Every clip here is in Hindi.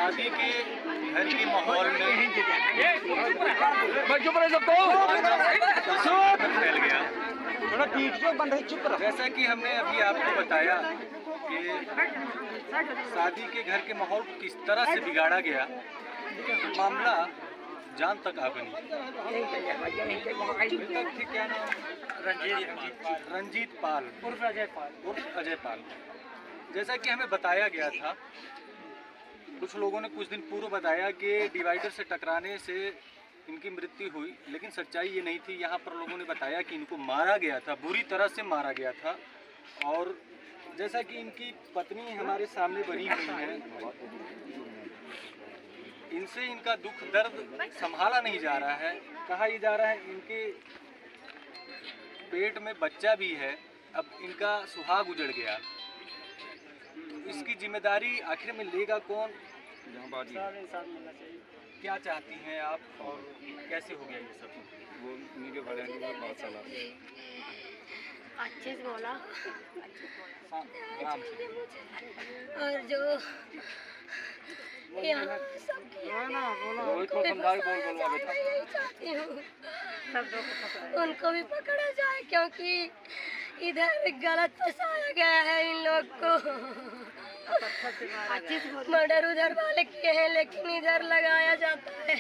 शादी के घर के माहौल में फैल गया। थोड़ा पीठ से बंद है, चुप रहो। जैसा कि हमने अभी आपको बताया कि शादी के घर के माहौल को किस तरह से बिगाड़ा गया, मामला जान तक आ बनी। क्या नाम? रंजीत पाल उर्फ अजय पाल। जैसा कि हमें बताया गया था, कुछ लोगों ने कुछ दिन पूर्व बताया कि डिवाइडर से टकराने से इनकी मृत्यु हुई, लेकिन सच्चाई ये नहीं थी। यहाँ पर लोगों ने बताया कि इनको मारा गया था, बुरी तरह से मारा गया था। और जैसा कि इनकी पत्नी हमारे सामने बनी हुई है, इनसे इनका दुख दर्द संभाला नहीं जा रहा है। कहा यह जा रहा है इनके पेट में बच्चा भी है, अब इनका सुहाग उजड़ गया। इसकी जिम्मेदारी आखिर में लेगा कौन? क्या चाहती हैं आप और कैसे हो गया ये सब? वो मीडिया वाले ने बहुत साला अच्छे से बोला। राम से। और जो यहाँ सब किया उनको भी पकड़ा जाए, क्योंकि इधर गलत फंसाया गया है इन लोग को। मर्डर उधर वाले किए हैं, लेकिन इधर लगाया जाता है।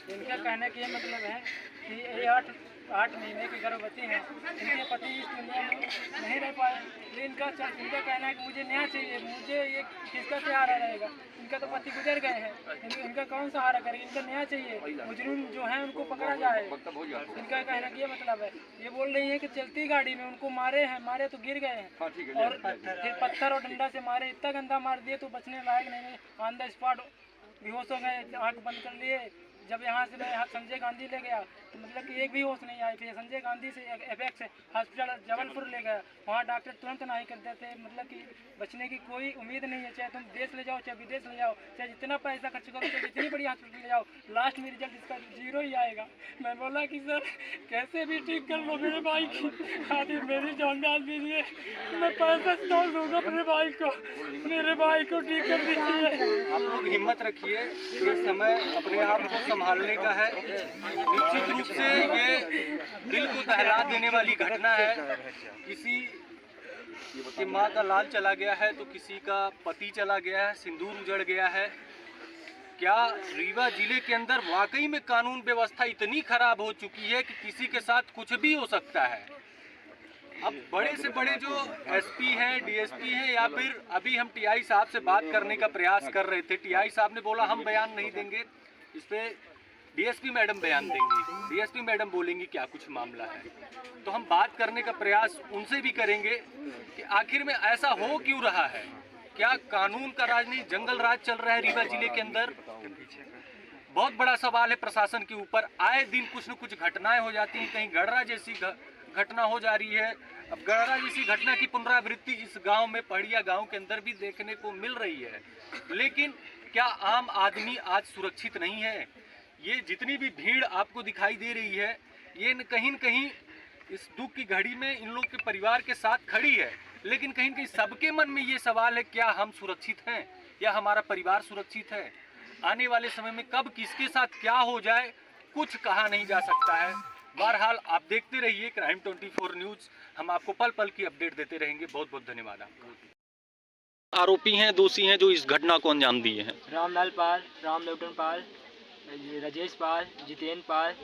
इनका कहने का ये मतलब है कि ये 8 महीने की गर्भवती है, इनके पति इस दुनिया में नहीं रह पाए। इनका कहना है कि मुझे न्याय चाहिए, मुझे ये किसका सहारा रहेगा? इनका तो पति गुजर गए हैं, इनका कौन सहारा करेगा? इनका न्याय चाहिए, मुजरिम जो है उनको पकड़ा जाए। इनका कहना कि ये मतलब है। ये बोल रही है कि चलती गाड़ी में उनको मारे तो गिर गए हैं, और फिर पत्थर और डंडा से मारे, इतना गंदा मार दिए तो बचने लायक नहीं। ऑन द स्पॉट बेहोश हो गए, आँख बंद कर लिए। जब यहाँ से मैं संजय गांधी ले गया तो मतलब कि एक भी होश नहीं आई। फिर संजय गांधी से एपेक्स हॉस्पिटल जबलपुर ले गया, वहाँ डॉक्टर तुरंत नहीं कर देते। मतलब कि बचने की कोई उम्मीद नहीं है, चाहे तुम देश ले जाओ चाहे विदेश ले जाओ, चाहे जितना पैसा खर्च करो, चाहे जितनी बड़ी हॉस्पिटल ले जाओ, लास्ट में रिजल्ट इसका 0 ही आएगा। मैं बोला कि सर कैसे भी ठीक कर लो मेरे भाई की, आदि मेरी जान डाल दीजिए, मैं पैसा डाल दूँगा अपने भाई को, मेरे भाई को ठीक कर दीजिए। आप लोग हिम्मत रखिए, ये समय अपने आप को संभालने का है। निश्चित रूप से ये दिल को दहला देने वाली घटना है। किसी की माँ का लाल चला गया है तो किसी का पति चला गया है, सिंदूर उजड़ गया है। क्या रीवा जिले के अंदर वाकई में कानून व्यवस्था इतनी खराब हो चुकी है कि किसी के साथ कुछ भी हो सकता है? अब बड़े से बड़े जो एसपी हैं, डीएसपी हैं, या फिर अभी हम टीआई साहब से बात करने का प्रयास कर रहे थे, टीआई साहब ने बोला हम बयान नहीं देंगे, इस पे डीएसपी मैडम बयान देंगी, डीएसपी मैडम बोलेंगी क्या कुछ मामला है। तो हम बात करने का प्रयास उनसे भी करेंगे कि आखिर में ऐसा हो क्यों रहा है। क्या कानून का राज नहीं, जंगल राज चल रहा है रीवा जिले के अंदर? बहुत बड़ा सवाल है प्रशासन के ऊपर। आए दिन कुछ न कुछ घटनाएं हो जाती हैं, कहीं गड़रा जैसी घटना हो जा रही है। अब गड़रा जैसी घटना की पुनरावृत्ति इस गांव में, पहाड़िया गांव के अंदर भी देखने को मिल रही है। लेकिन क्या आम आदमी आज सुरक्षित नहीं है? ये जितनी भी भीड़ आपको दिखाई दे रही है, ये न कहीं इस दुख की घड़ी में इन लोग के परिवार के साथ खड़ी है। लेकिन कहीं न कहीं सबके मन में ये सवाल है, क्या हम सुरक्षित हैं या हमारा परिवार सुरक्षित है? आने वाले समय में कब किसके साथ क्या हो जाए कुछ कहा नहीं जा सकता है। बहरहाल आप देखते रहिए क्राइम 24 न्यूज़, हम आपको पल पल की अपडेट देते रहेंगे। बहुत बहुत धन्यवाद आपका। आरोपी हैं, दोषी हैं जो इस घटना को अंजाम दिए हैं? रामलाल पाल, रामलोटन पाल, राजेश पाल, जितेंद्र पाल,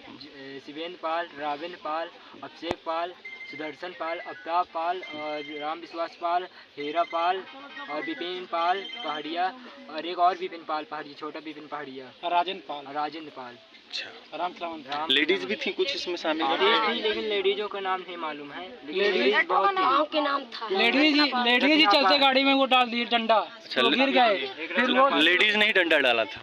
शिवेंद्र पाल, राविंद्र पाल, अभिषेक पाल, सुदर्शन पाल, अवताप पाल और राम विश्वास पाल, हीरा पाल और विपिन पाल पहाड़िया, और एक और विपिन पाल पहाड़िया, छोटा विपिन पहाड़िया, राजेंद्र पाल। अच्छा, राम लेडीज भी थी कुछ इसमें शामिल? थी, लेकिन लेडीजों का नाम नहीं मालूम है। लेडीज बहुत गाँव के नाम था। लेडीज ही चलते गाड़ी में वो डाल दी डंडा, तो गिर गए। फिर वो लेडीज ने ही डंडा डाला था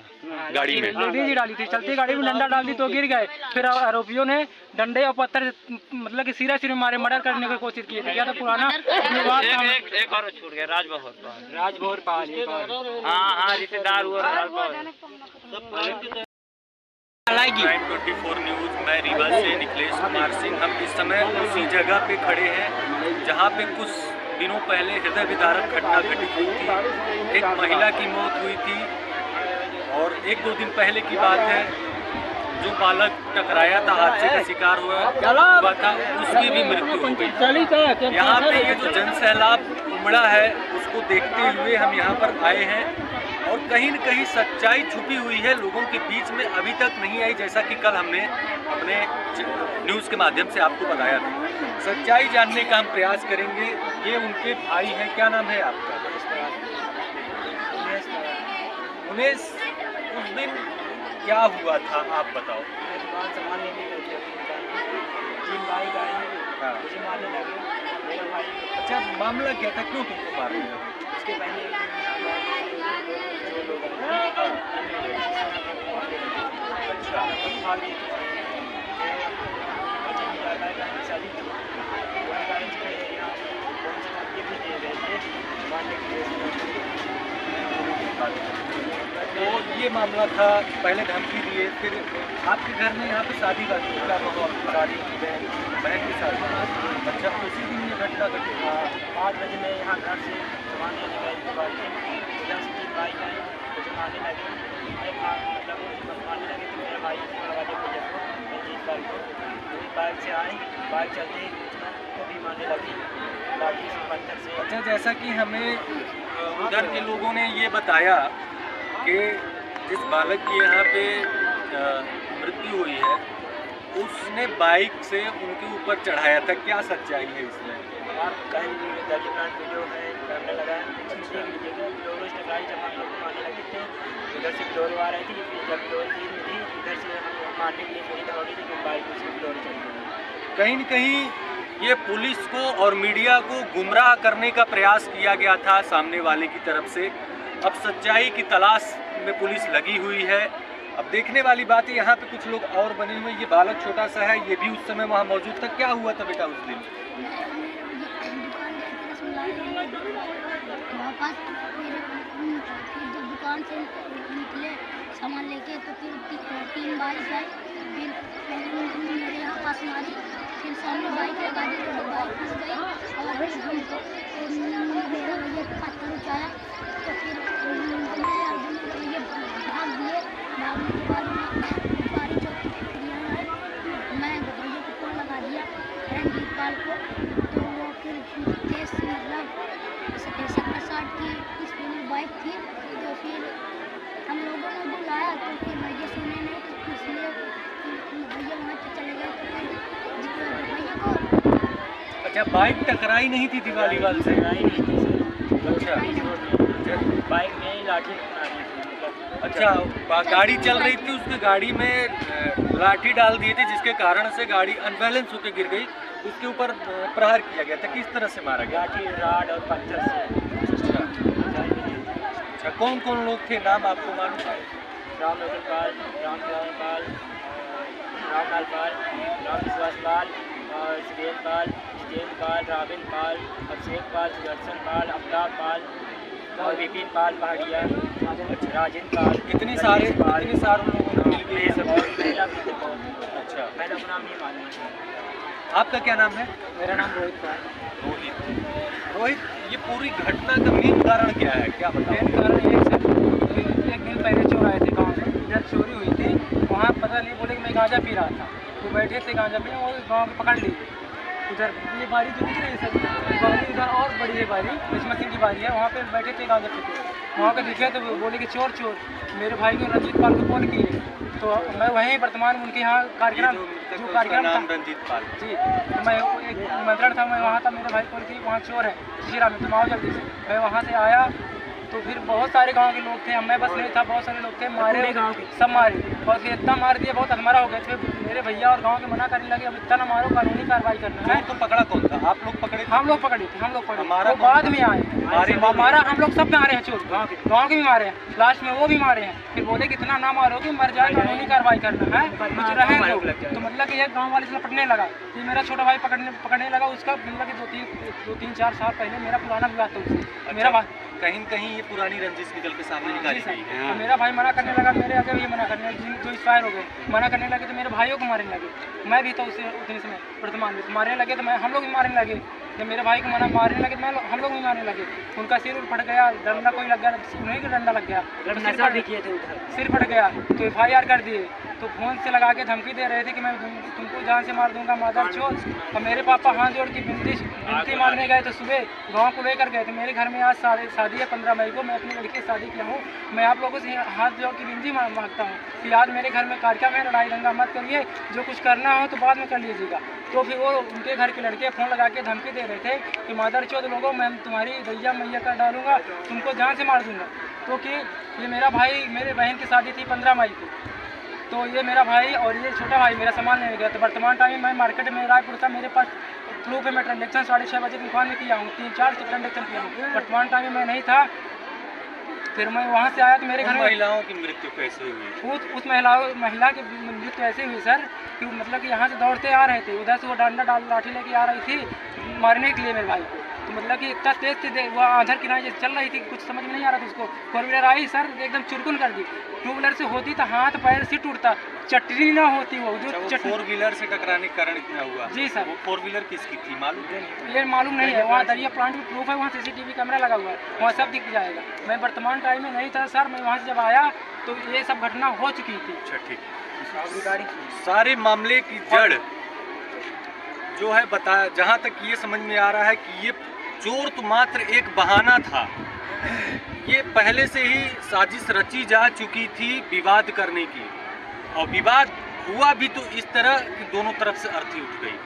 गाड़ी में? लेडीज ही डाली थी, चलती गाड़ी में डंडा डाल दी तो गिर गए। फिर आरोपियों ने डंडे और पत्थर मतलब कि सिर में मारे, मर्डर करने की कोशिश की थी। क्या तो पुराना विवाद था। एक और छूट गया, राजभोर पाल। हाँ रिश्तेदार हुआ। क्राइम 24 न्यूज़, मैं रीवा से निखिलेश कुमार सिंह। हम इस समय उसी जगह पे खड़े हैं जहाँ पे कुछ दिनों पहले हृदय विदारक घटना घटित हुई थी। एक महिला की मौत हुई थी और 1-2 दिन पहले की बात है, जो बालक टकराया था, हादसे का शिकार हुआ था, उसकी भी मृत्यु हो गई। यहाँ पे ये जो जन सैलाब उमड़ा है, उसको देखते हुए हम यहाँ पर आए हैं और कहीं न कहीं सच्चाई छुपी हुई है, लोगों के बीच में अभी तक नहीं आई, जैसा कि कल हमने अपने न्यूज़ के माध्यम से आपको बताया था। सच्चाई जानने का हम प्रयास करेंगे। ये उनके भाई हैं, क्या नाम है आपका? उमेश, उस दिन क्या हुआ था आप बताओ। सामान लेने गए थे, 3 बाइक आए, मुझे मारने लगे, मेरा भाई। अच्छा, मामला क्या था, क्यों तुमको मारने लगे? उसके पहले तो ये मामला था, पहले धमकी दिए, फिर आपके घर में यहाँ पे शादी का माहौल, शादी की बहन के साथ। अच्छा, उसी दिन ये घटना घटी। 5 बजे मैं यहाँ घर से सामान लेने गया दुकान से, उधर से 3 बाइक आए, मुझे मारने लगे, मतलब मारने लगे तो मेरा भाई दरवाजे पर जब रंजीत पाल को मेरी बाइक से आए, बाइक चलते ही तो भी मारने लगी, लाठी से पत्थर से। अच्छा, जैसा कि हमें उधर के लोगों ने ये बताया कि जिस बालक की यहाँ पे मृत्यु हुई है, उसने बाइक से उनके ऊपर चढ़ाया था, क्या सच्चाई है इसमें? आप कहीं भी गाड़ी प्लांट वीडियो है, कैमरा लगाया, फ्लोरो स्टकाई जब हम लोग मारने लगे थे, उधर से फ्लोरो आ रही थी, फिर जब फ्लोर चीज मिली इधर से हम मारने के लिए मेरी दौड़ी थी, फिर बाइक उससे फ्लोर चल गई। कहीं न कहीं ये पुलिस को और मीडिया को गुमराह करने का प्रयास किया गया था सामने वाले की तरफ से। अब सच्चाई की तलाश में पुलिस लगी हुई है। अब देखने वाली बात है, यहाँ पे कुछ लोग और बने हुए, ये बालक छोटा सा है, ये भी उस समय वहाँ मौजूद था। क्या हुआ था बेटा उस दिन? जब दुकान से निकले सामान लेके तो फिर 3 बाइक आई, फिर पहले मेरे यहाँ पास मारी, फिर सामने बाइक लगा दी तो बाइक फंस गई और फिर हमको मेरा भैया पत्थर उठाया तो फिर ये भाग दिए। भागने के बाद गाड़ी चौकी आए, मैं भैया को फोन लगा दिया रंजीत पाल को, तो वो फिर तेज मतलब 70-60 की स्पीड में बाइक थी, तो फिर हम लोगों ने बुलाया तो फिर भैया सुने नहीं, तो इसलिए भैया वहाँ से चले गए तो फिर भैया को। अच्छा, बाइक टकराई नहीं थी दिवाली वाल से? लड़ाई नहीं थी सर। अच्छा, बाइक में ही लाठी मारी थी, मतलब। अच्छा, गाड़ी चल रही थी, उसके गाड़ी में लाठी डाल दिए थे, जिसके कारण से गाड़ी अनबैलेंस होकर गिर गई, उसके ऊपर प्रहार किया गया था। किस तरह से मारा गया? लाठी, राड और पत्थर से। अच्छा, कौन कौन लोग थे, नाम आपको मालूम है? रामलोचन पाल, रामकिरण पाल, रामलाल पाल, रामविश्वास पाल, और सुरेन पाल, जितेंद्र पाल, राबिन पाल, अभिषेक पाल, सुदर्शन पाल, अमिताभ पाल और विपिन पाल पहाड़िया, राजेंद्र पाल। इतने सारे लोगों ने मिल के ये सब। महिला भी थे बहुत। अच्छा, मैंने अपना नाम नहीं मालूम। आपका क्या नाम है? मेरा नाम रोहित पाल। रोहित, ये पूरी घटना का मेन कारण क्या है, क्या बताओ? मेन कारण ये है कि एक दिन पहले चोर आए थे गाँव में, इधर चोरी हुई थी, वहाँ पता नहीं, बोले कि मैं गांजा पी रहा था, वो बैठे थे गांजा पे और गाँव में पकड़ ली। उधर ये बारी जो दिख रही है सब बारी, इधर और बड़ी है बारी, मशीन की बारी है, वहाँ पे बैठे थे गांजा पीते, वहाँ पे दिखे तो बोले कि चोर चोर। मेरे भाई को रंजीत पाल को फोन किए, तो मैं वहीं वर्तमान उनके यहाँ कार्यक्रम जो कार्यक्रम था रंजीत पाल जी, तो मैं एक निमंत्रण था, मैं वहाँ था, मेरे भाई को थी वहाँ चोर है शिशिरा में, तुम आओ जल्दी से। मैं वहाँ से आया तो फिर बहुत सारे गांव के लोग थे, मैं बस नहीं था, बहुत सारे लोग थे, मारे गांव के सब मारे और फिर इतना मार दिया, बहुत हमारा हो गए थे। मेरे भैया और गांव के मना करने लगे, अब इतना ना मारो, कानूनी कार्रवाई करना है। तो पकड़ा कौन था? आप लोग पकड़े? हम लोग पकड़े थे, हम लोग पकड़े, हमारा वो बाद में आए हमारा, हम लोग सब मारे हैं चोर, गाँव के भी मारे हैं, लास्ट में वो भी मारे हैं। फिर बोले कि इतना ना मारो कि मर जाए, कानूनी कार्रवाई करना है, कुछ रहे लोग। तो मतलब कि एक गाँव वाले से लपटने लगा, फिर मेरा छोटा भाई पकड़ने लगा, उसका मतलब कि 2-3-4 साल पहले मेरा पुराना विवाद था उससे। मेरा भाई कहीं कहीं ये पुरानी रंजिश निकल के सामने निकाली गई है। तो मेरा भाई मना करने लगा, मेरे आगे भी मना करने लगे, जो एक्सपायर हो गए मना करने लगे, तो मेरे भाइयों को मारने लगे। मैं भी तो उसी समय वर्तमान में मारने लगे, तो हम लोग भी मारने लगे। जब मेरे भाई को मारने लगे तो हम लोग भी मारने लगे। उनका सिर फट गया, डंडा कोई लग गया, उन्हीं का डंडा लग गया, सिर फट गया तो FIR कर दिए। तो फ़ोन से लगा के धमकी दे रहे थे कि मैं तुमको जान से मार दूंगा मादर चोद। और मेरे पापा हाथ जोड़ के बिनती मारने गए तो सुबह गाँव को लेकर गए थे। मेरे घर में आज शादी है 15 मई को, मैं अपनी लड़की की शादी किया हूँ। मैं आप लोगों से हाथ जोड़ की विनती मांगता हूँ कि आज मेरे घर में कार्यक्रम है, लड़ाई दंगा मत करिए, जो कुछ करना हो तो बाद में कर लीजिएगा। तो फिर वो उनके घर के लड़के फ़ोन लगा के धमकी दे रहे थे कि मादर चोद लोगों, मैं तुम्हारी दैया मैया कर डालूंगा, तुमको जान से मार दूंगा। तो कि ये मेरा भाई, मेरे बहन की शादी थी 15 मई को, तो ये मेरा भाई और ये छोटा भाई मेरा सामान लेने गया। तो वर्तमान टाइम में मैं मार्केट में रायपुर था, मेरे पास प्रूफ है, मैं ट्रांजेक्शन 6:30 बजे दुकान में किया हूँ, 3-4 ट्रांजेक्शन किया हूँ। वर्तमान टाइम में मैं नहीं था। फिर मैं वहाँ से आया तो मेरे घर में महिलाओं की मृत्यु कैसे हुई? उस महिला की मृत्यु ऐसे हुई सर कि मतलब कि यहाँ से दौड़ते आ रहे थे, उधर से वो लाठी लेके आ रही थी मारने के लिए मेरे भाई को। तो मतलब कि इतना तेज थे, वो आधर किनारे जैसे चल रही थी, कुछ समझ में नहीं आ रहा था उसको। 4 व्हीलर आई सर, एकदम चुरकुन कर दी। 2 व्हीलर से होती तो हाथ पैर से टूटता, चटनी ना होती वो जो 4 व्हीलर से टकराने के कारण इतना हुआ। जी सर। वो 4 व्हीलर किसकी थी मालूम नहीं? ये मालूम नहीं है, वहाँ दरिया प्लांट में प्रूफ है, वहाँ CCTV कैमरा लगा हुआ है, वहाँ सब दिख जाएगा। मैं वर्तमान टाइम में नहीं था सर, मैं वहाँ से जब आया तो ये सब घटना हो चुकी थी। अच्छा ठीक। सारे मामले की जड़ जो है बताया, जहाँ तक ये समझ में आ रहा है कि ये चोर तो मात्र एक बहाना था, ये पहले से ही साजिश रची जा चुकी थी विवाद करने की, और विवाद हुआ भी तो इस तरह कि दोनों तरफ से अर्थी उठ गई।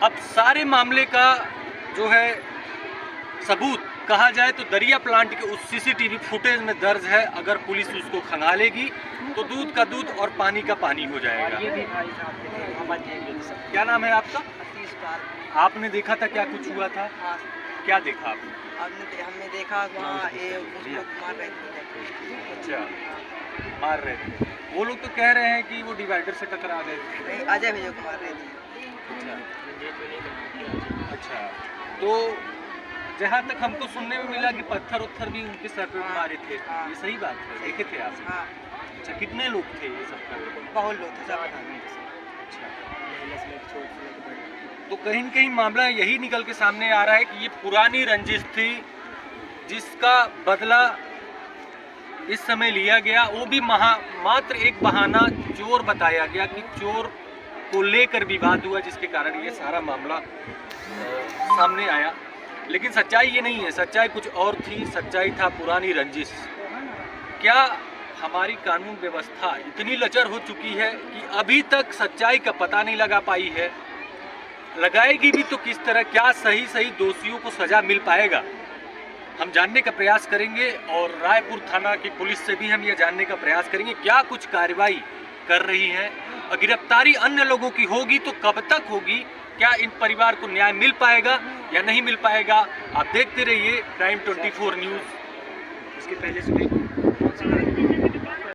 अब सारे मामले का जो है सबूत कहा जाए तो दरिया प्लांट के उस CCTV फुटेज में दर्ज है। अगर पुलिस उसको खंगालेगी तो दूध का दूध और पानी का पानी हो जाएगा। क्या नाम है आपका? आपने देखा था क्या कुछ हुआ था? हाँ। क्या देखा आपने? हमने देखा वहाँ ये उसको मार रहे थे। अच्छा, मार रहे थे। वो लोग तो कह रहे हैं कि वो डिवाइडर से टकरा गए थे। नहीं, अजय भैया को मार रहे थे। अच्छा, तो जहाँ तक हमको सुनने में मिला कि पत्थर उत्थर भी उनके सर पे मारे थे, ये सही बात है? देखे थे आप? हाँ। अच्छा, कितने लोग थे ये सब करने वाले? बहुत लोग थे सब। तो कहीं न कहीं मामला यही निकल के सामने आ रहा है कि ये पुरानी रंजिश थी, जिसका बदला इस समय लिया गया। वो भी मात्र एक बहाना चोर बताया गया कि चोर को लेकर विवाद हुआ, जिसके कारण ये सारा मामला सामने आया। लेकिन सच्चाई ये नहीं है, सच्चाई कुछ और थी। सच्चाई था पुरानी रंजिश। क्या हमारी कानून व्यवस्था इतनी लचर हो चुकी है कि अभी तक सच्चाई का पता नहीं लगा पाई है? लगाएगी भी तो किस तरह? क्या सही दोषियों को सजा मिल पाएगा? हम जानने का प्रयास करेंगे, और रायपुर थाना की पुलिस से भी हम ये जानने का प्रयास करेंगे क्या कुछ कार्रवाई कर रही है, और गिरफ्तारी अन्य लोगों की होगी तो कब तक होगी? क्या इन परिवार को न्याय मिल पाएगा या नहीं मिल पाएगा? आप देखते रहिए Crime 24 न्यूज़। इसके पहले सुनिए।